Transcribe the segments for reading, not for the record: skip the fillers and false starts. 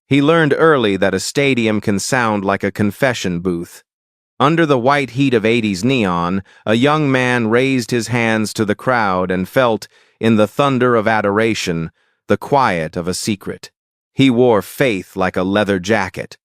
He learned early that a stadium can sound like a confession booth. Under the white heat of '80s neon, a young man raised his hands to the crowd and felt, in the thunder of adoration, the quiet of a secret. He wore faith like a leather jacket,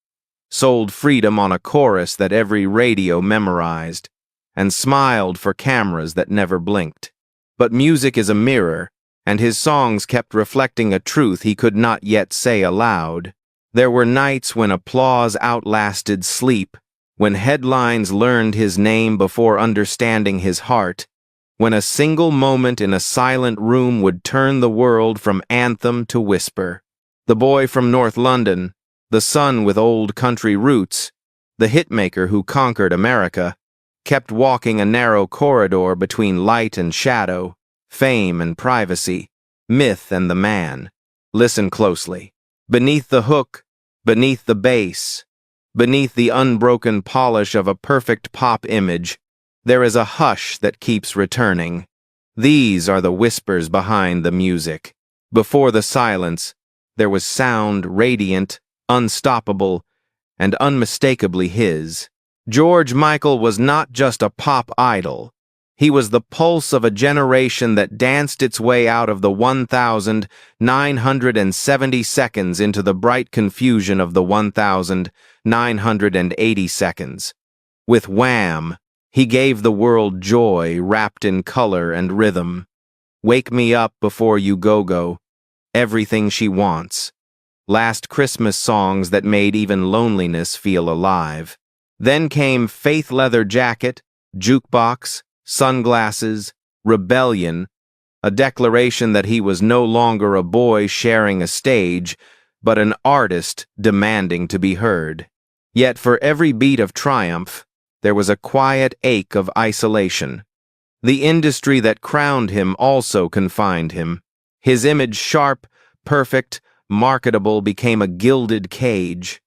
sold freedom on a chorus that every radio memorized, and smiled for cameras that never blinked. But music is a mirror, and his songs kept reflecting a truth he could not yet say aloud. There were nights when applause outlasted sleep, when headlines learned his name before understanding his heart, when a single moment in a silent room would turn the world from anthem to whisper. The boy from North London, the son with old country roots, the hitmaker who conquered America, kept walking a narrow corridor between light and shadow, fame and privacy, myth and the man. Listen closely. Beneath the hook, beneath the bass, beneath the unbroken polish of a perfect pop image, there is a hush that keeps returning. These are the whispers behind the music. Before the silence, there was sound radiant, unstoppable, and unmistakably his. George Michael was not just a pop idol. He was the pulse of a generation that danced its way out of the 1,970 seconds into the bright confusion of the 1,980 seconds. With Wham, he gave the world joy wrapped in color and rhythm. Wake Me Up Before You Go, Everything She Wants. Last Christmas songs that made even loneliness feel alive. Then came Faith Leather Jacket, Jukebox, Sunglasses, Rebellion, a declaration that he was no longer a boy sharing a stage, but an artist demanding to be heard. Yet for every beat of triumph, there was a quiet ache of isolation. The industry that crowned him also confined him. His image, sharp, perfect, marketable, became a gilded cage.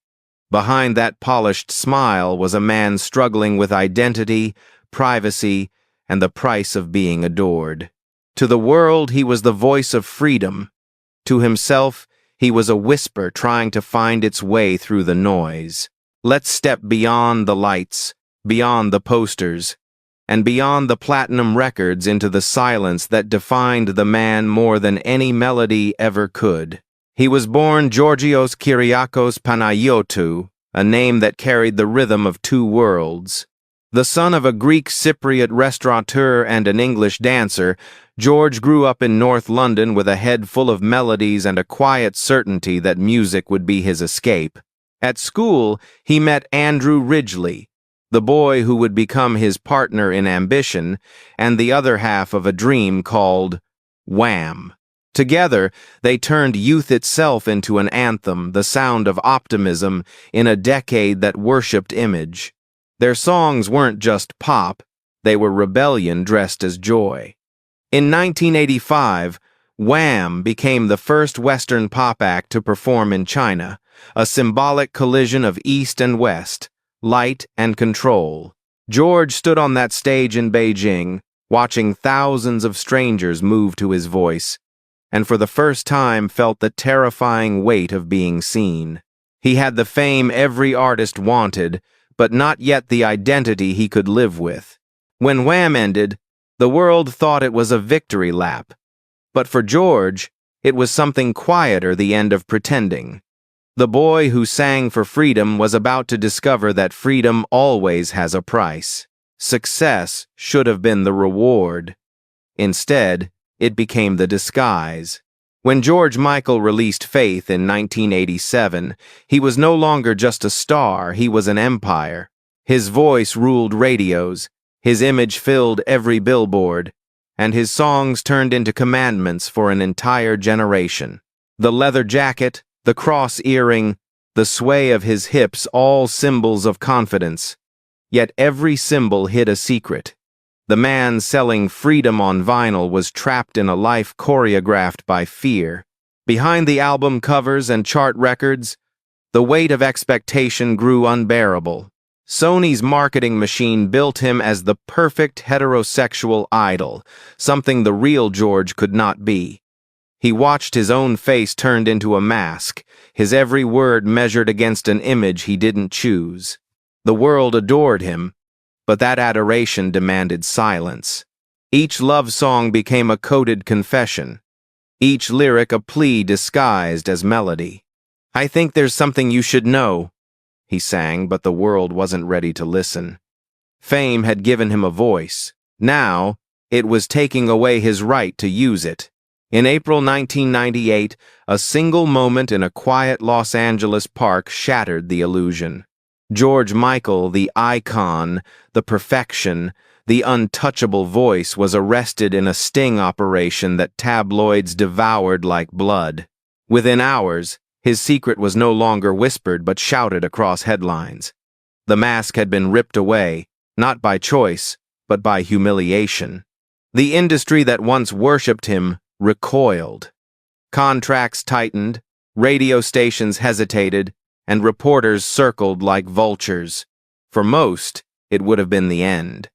Behind that polished smile was a man struggling with identity, privacy, and the price of being adored. To the world, he was the voice of freedom. To himself, he was a whisper trying to find its way through the noise. Let's step beyond the lights, beyond the posters, and beyond the platinum records into the silence that defined the man more than any melody ever could. He was born Georgios Kyriakos Panayotou, a name that carried the rhythm of two worlds. The son of a Greek Cypriot restaurateur and an English dancer, George grew up in North London with a head full of melodies and a quiet certainty that music would be his escape. At school, he met Andrew Ridgeley, the boy who would become his partner in ambition and the other half of a dream called Wham. Together, they turned youth itself into an anthem, the sound of optimism in a decade that worshipped image. Their songs weren't just pop, they were rebellion dressed as joy. In 1985, Wham became the first Western pop act to perform in China, a symbolic collision of East and West, light and control. George stood on that stage in Beijing, watching thousands of strangers move to his voice, and for the first time felt the terrifying weight of being seen. He had the fame every artist wanted, but not yet the identity he could live with. When Wham ended, the world thought it was a victory lap. But for George, it was something quieter, the end of pretending. The boy who sang for freedom was about to discover that freedom always has a price. Success should have been the reward. Instead, it became the disguise. When George Michael released Faith in 1987, he was no longer just a star, he was an empire. His voice ruled radios, his image filled every billboard, and his songs turned into commandments for an entire generation. The leather jacket, the cross earring, the sway of his hips, all symbols of confidence. Yet every symbol hid a secret. The man selling freedom on vinyl was trapped in a life choreographed by fear. Behind the album covers and chart records, the weight of expectation grew unbearable. Sony's marketing machine built him as the perfect heterosexual idol, something the real George could not be. He watched his own face turned into a mask, his every word measured against an image he didn't choose. The world adored him, but that adoration demanded silence. Each love song became a coded confession, each lyric a plea disguised as melody. "I think there's something you should know," he sang, but the world wasn't ready to listen. Fame had given him a voice. Now, it was taking away his right to use it. In April 1998, a single moment in a quiet Los Angeles park shattered the illusion. George Michael, the icon, the perfection, the untouchable voice, was arrested in a sting operation that tabloids devoured like blood. Within hours, his secret was no longer whispered but shouted across headlines. The mask had been ripped away, not by choice, but by humiliation. The industry that once worshipped him recoiled. Contracts tightened, radio stations hesitated, and reporters circled like vultures. For most, it would have been the end.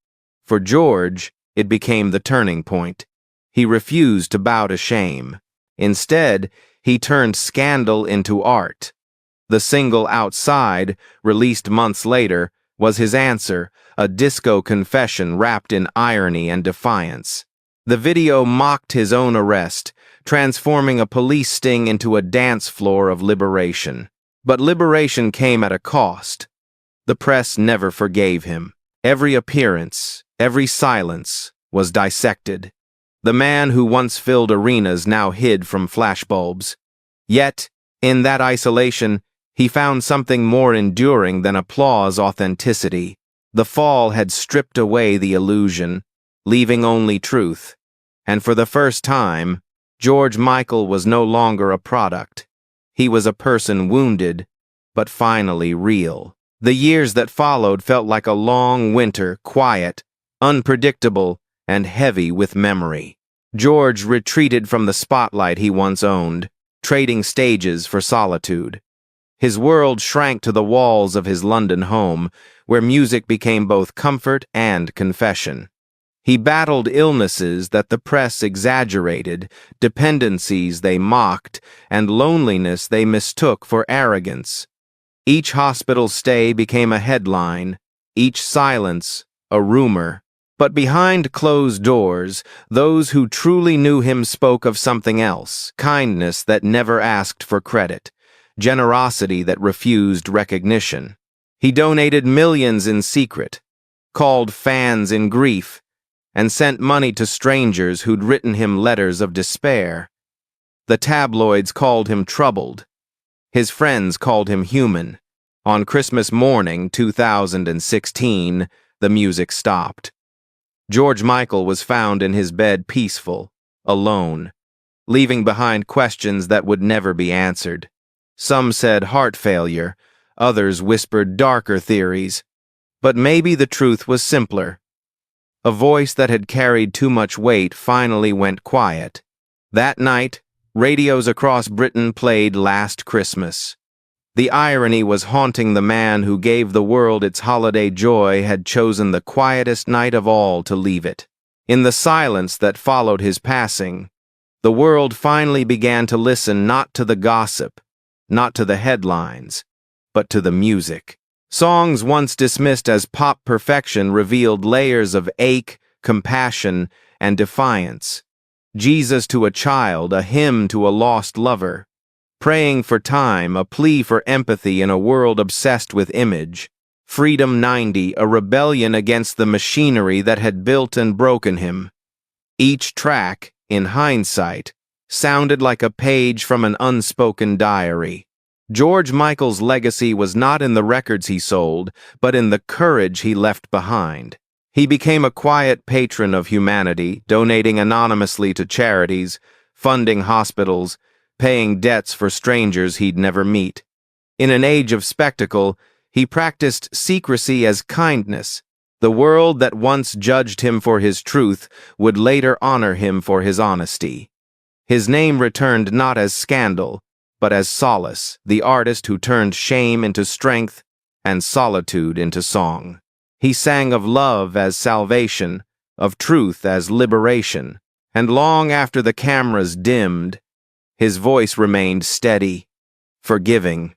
For George, it became the turning point. He refused to bow to shame. Instead, he turned scandal into art. The single Outside, released months later, was his answer, a disco confession wrapped in irony and defiance. The video mocked his own arrest, transforming a police sting into a dance floor of liberation. But liberation came at a cost. The press never forgave him. Every appearance, every silence, was dissected. The man who once filled arenas now hid from flashbulbs. Yet, in that isolation, he found something more enduring than applause: authenticity. The fall had stripped away the illusion, leaving only truth. And for the first time, George Michael was no longer a product. He was a person wounded, but finally real. The years that followed felt like a long winter, quiet, unpredictable, and heavy with memory. George retreated from the spotlight he once owned, trading stages for solitude. His world shrank to the walls of his London home, where music became both comfort and confession. He battled illnesses that the press exaggerated, dependencies they mocked, and loneliness they mistook for arrogance. Each hospital stay became a headline, each silence a rumor. But behind closed doors, those who truly knew him spoke of something else: kindness that never asked for credit, generosity that refused recognition. He donated millions in secret, called fans in grief, and sent money to strangers who'd written him letters of despair. The tabloids called him troubled. His friends called him human. On Christmas morning, 2016, the music stopped. George Michael was found in his bed, peaceful, alone, leaving behind questions that would never be answered. Some said heart failure, others whispered darker theories. But maybe the truth was simpler. A voice that had carried too much weight finally went quiet. That night, radios across Britain played Last Christmas. The irony was haunting: the man who gave the world its holiday joy had chosen the quietest night of all to leave it. In the silence that followed his passing, the world finally began to listen, not to the gossip, not to the headlines, but to the music. Songs once dismissed as pop perfection revealed layers of ache, compassion, and defiance. Jesus to a child, a hymn to a lost lover. Praying for time, a plea for empathy in a world obsessed with image. Freedom 90, a rebellion against the machinery that had built and broken him. Each track, in hindsight, sounded like a page from an unspoken diary. George Michael's legacy was not in the records he sold, but in the courage he left behind. He became a quiet patron of humanity, donating anonymously to charities, funding hospitals, paying debts for strangers he'd never meet. In an age of spectacle, he practiced secrecy as kindness. The world that once judged him for his truth would later honor him for his honesty. His name returned not as scandal, but as solace, the artist who turned shame into strength and solitude into song. He sang of love as salvation, of truth as liberation, and long after the cameras dimmed, his voice remained steady, forgiving,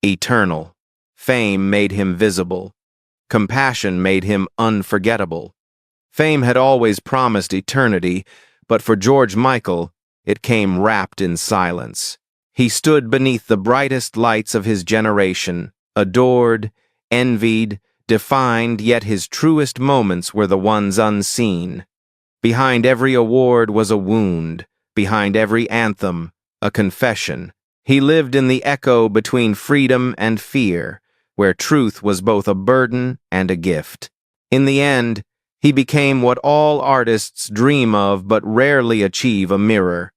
eternal. Fame made him visible. Compassion made him unforgettable. Fame had always promised eternity, but for George Michael, it came wrapped in silence. He stood beneath the brightest lights of his generation, adored, envied, defined, yet his truest moments were the ones unseen. Behind every award was a wound, behind every anthem, a confession. He lived in the echo between freedom and fear, where truth was both a burden and a gift. In the end, he became what all artists dream of but rarely achieve: a mirror.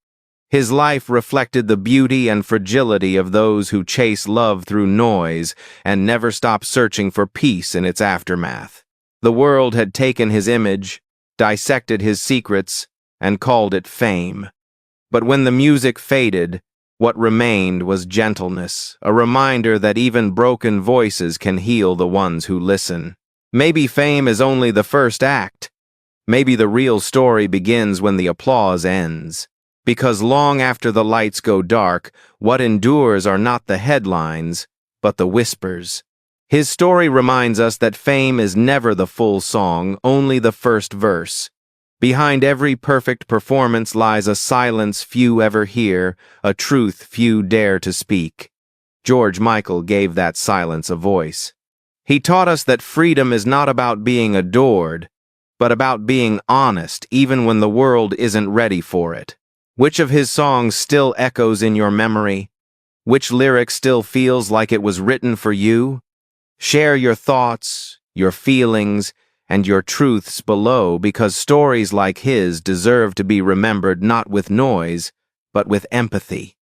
His life reflected the beauty and fragility of those who chase love through noise and never stop searching for peace in its aftermath. The world had taken his image, dissected his secrets, and called it fame. But when the music faded, what remained was gentleness, a reminder that even broken voices can heal the ones who listen. Maybe fame is only the first act. Maybe the real story begins when the applause ends. Because long after the lights go dark, what endures are not the headlines, but the whispers. His story reminds us that fame is never the full song, only the first verse. Behind every perfect performance lies a silence few ever hear, a truth few dare to speak. George Michael gave that silence a voice. He taught us that freedom is not about being adored, but about being honest even when the world isn't ready for it. Which of his songs still echoes in your memory? Which lyric still feels like it was written for you? Share your thoughts, your feelings, and your truths below, because stories like his deserve to be remembered not with noise, but with empathy.